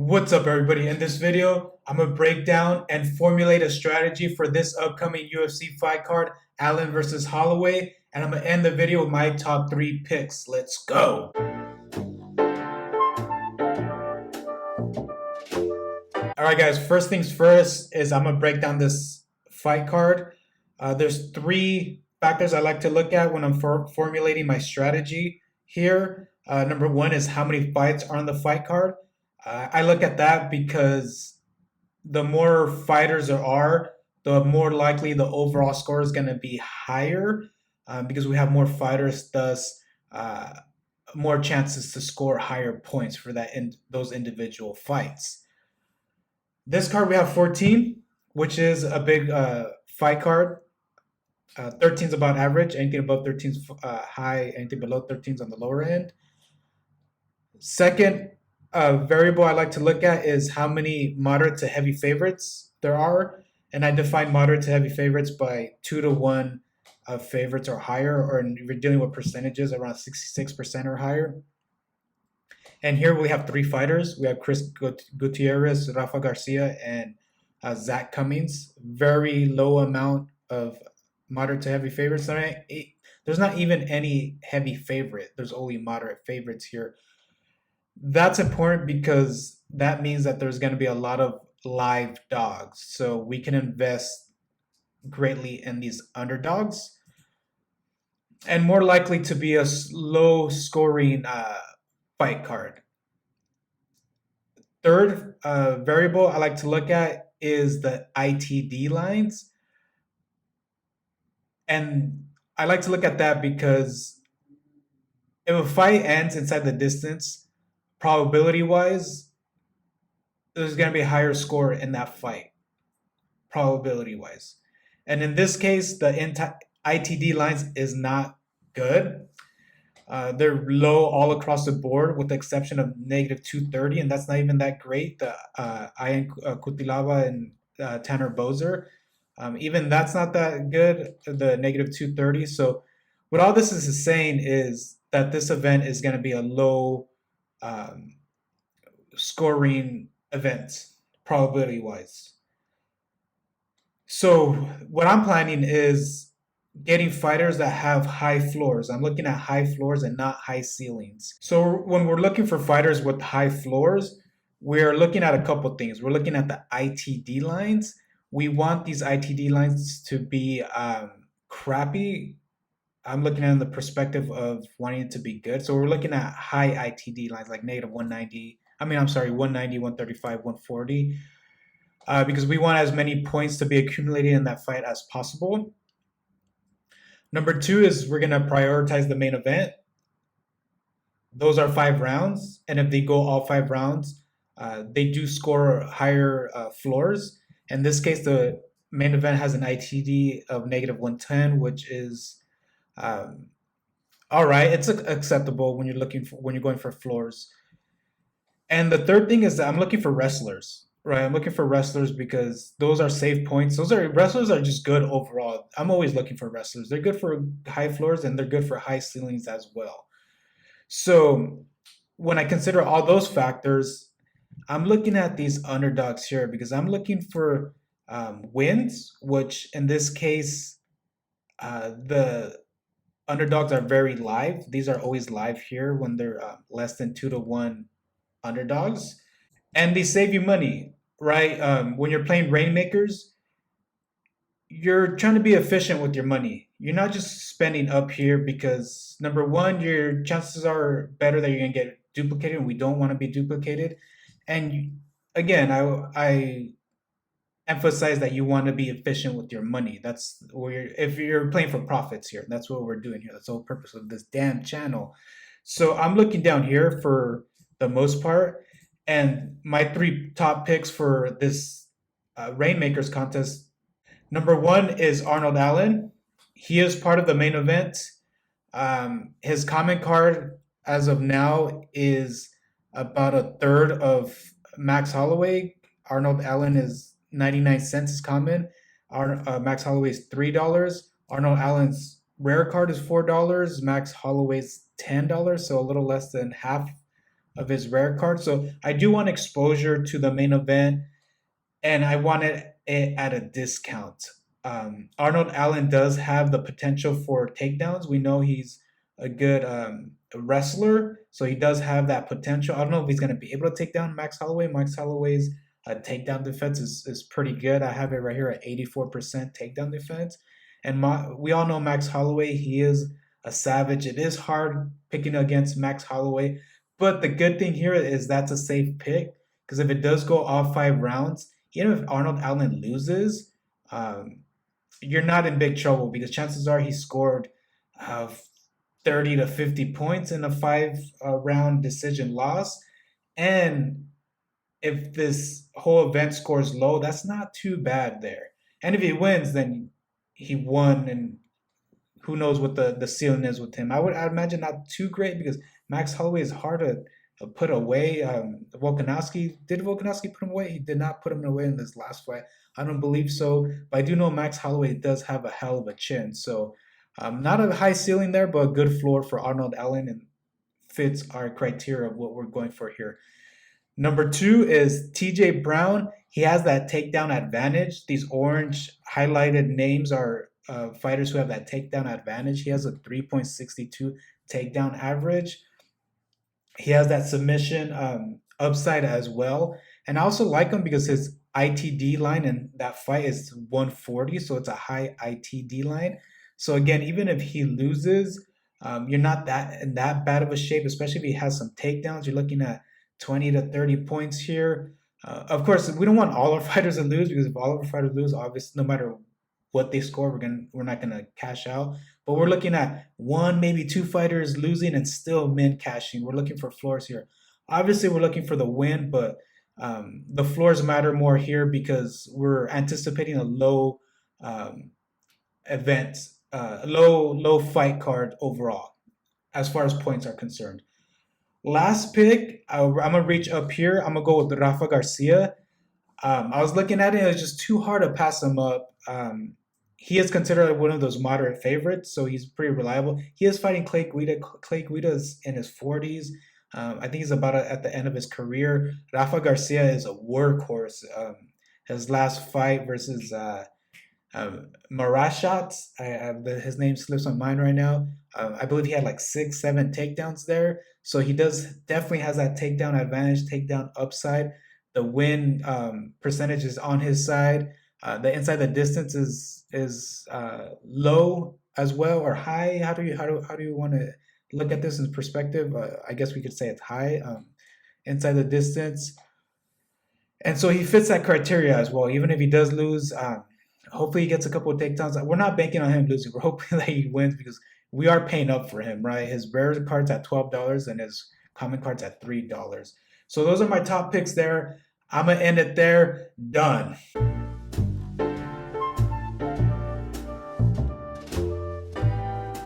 What's up, everybody? In this video, I'm going to break down and formulate a strategy for this upcoming UFC fight card, Allen versus Holloway, and I'm going to end the video with my top 3 picks. Let's go! Alright guys, first things first is I'm going to break down this fight card. There's 3 factors I like to look at when I'm formulating my strategy here. Number 1 is how many fights are on the fight card. I look at that because the more fighters there are, the more likely the overall score is going to be higher because we have more fighters, thus more chances to score higher points for those individual fights. This card we have 14, which is a big fight card. 13 is about average. Anything above 13 is high. Anything below 13 is on the lower end. Second variable I like to look at is how many moderate to heavy favorites there are. And I define moderate to heavy favorites by 2-to-1 favorites or higher, or if you're dealing with percentages, around 66% or higher. And here we have 3 fighters. We have Chris Gutierrez, Rafa Garcia, and Zach Cummings. Very low amount of moderate to heavy favorites. There's not even any heavy favorite. There's only moderate favorites here. That's important because that means that there's going to be a lot of live dogs. So we can invest greatly in these underdogs. And more likely to be a low scoring fight card. Third variable I like to look at is the ITD lines. And I like to look at that because if a fight ends inside the distance, probability wise, there's going to be a higher score in that fight, probability wise. And in this case, the ITD lines is not good. They're low all across the board with the exception of -230, and that's not even that great. The Ian Cutelaba and Tanner Boser, even that's not that good, the -230. So what all this is saying is that this event is going to be a low scoring event, probability wise. So what I'm planning is getting fighters that have high floors. I'm looking at high floors and not high ceilings. So when we're looking for fighters with high floors, we're looking at a couple things. We're looking at the ITD lines. We want these ITD lines to be crappy. I'm looking at it in the perspective of wanting it to be good. So we're looking at high ITD lines like -190. 190, 135, 140. Because we want as many points to be accumulated in that fight as possible. Number 2 is we're going to prioritize the main event. Those are 5 rounds. And if they go all 5 rounds, they do score higher floors. In this case, the main event has an ITD of -110, which is all right. It's acceptable when you're going for floors. And the third thing is that I'm looking for wrestlers, right? I'm looking for wrestlers because those are safe points. Wrestlers are just good overall. I'm always looking for wrestlers. They're good for high floors and they're good for high ceilings as well. So when I consider all those factors, I'm looking at these underdogs here because I'm looking for wins, which in this case, the underdogs are very live. These are always live here when they're less than 2-to-1 underdogs, and they save you money, right? When you're playing Reignmakers, you're trying to be efficient with your money. You're not just spending up here because number 1, your chances are better that you're gonna get duplicated, and we don't want to be duplicated. And again, I emphasize that you want to be efficient with your money. That's where if you're playing for profits here, that's what we're doing here. That's the whole purpose of this damn channel. So I'm looking down here for the most part, and my 3 top picks for this Reignmakers contest. Number 1 is Arnold Allen. He is part of the main event. His comment card as of now is about a third of Max Holloway. Arnold Allen is 99 cents is common. Max Holloway is $3. Arnold Allen's rare card is $4. Max Holloway's $10, so a little less than half of his rare card. So I do want exposure to the main event, and I wanted it at a discount. Arnold Allen does have the potential for takedowns. We know he's a good wrestler, so he does have that potential. I don't know if he's going to be able to take down Max Holloway. Max Holloway's takedown defense is pretty good. I have it right here at 84% takedown defense. And we all know Max Holloway, he is a savage. It is hard picking against Max Holloway, but the good thing here is that's a safe pick because if it does go all 5 rounds, even if Arnold Allen loses, um, you're not in big trouble because chances are he scored uh, 30 to 50 points in a 5 round decision loss. And if this whole event scores low, that's not too bad there. And if he wins, then he won, and who knows what the ceiling is with him. I imagine not too great because Max Holloway is hard to put away. Volkanovski, did Volkanovski put him away? He did not put him away in this last fight. I don't believe so, but I do know Max Holloway does have a hell of a chin. So not a high ceiling there, but a good floor for Arnold Allen and fits our criteria of what we're going for here. Number 2 is TJ Brown. He has that takedown advantage. These orange highlighted names are fighters who have that takedown advantage. He has a 3.62 takedown average. He has that submission upside as well. And I also like him because his ITD line in that fight is 140, so it's a high ITD line. So again, even if he loses, you're not that in that bad of a shape, especially if he has some takedowns. You're looking at 20 to 30 points here. Of course, we don't want all our fighters to lose because if all of our fighters lose, obviously, no matter what they score, we're not gonna cash out. But we're looking at one, maybe 2 fighters losing and still men cashing. We're looking for floors here. Obviously, we're looking for the win, but the floors matter more here because we're anticipating a low um, event, low fight card overall as far as points are concerned. Last pick, I'm gonna reach up here. I'm gonna go with Rafa Garcia. I was looking at it; it was just too hard to pass him up. He is considered like one of those moderate favorites, so he's pretty reliable. He is fighting Clay Guida. Clay Guida is in his 40s. I think he's about at the end of his career. Rafa Garcia is a workhorse. His last fight versus Marashat, his name slips my mind right now. I believe he had like 6, 7 takedowns there. So he does definitely has that takedown advantage, takedown upside. The win percentage is on his side. The inside the distance is low as well or high. How do you want to look at this in perspective? I guess we could say it's high. Inside the distance, and so he fits that criteria as well. Even if he does lose, hopefully he gets a couple of takedowns. We're not banking on him losing. We're hoping that he wins because we are paying up for him, right? His rare card's at $12 and his common card's at $3. So those are my top picks there. I'm gonna end it there. Done.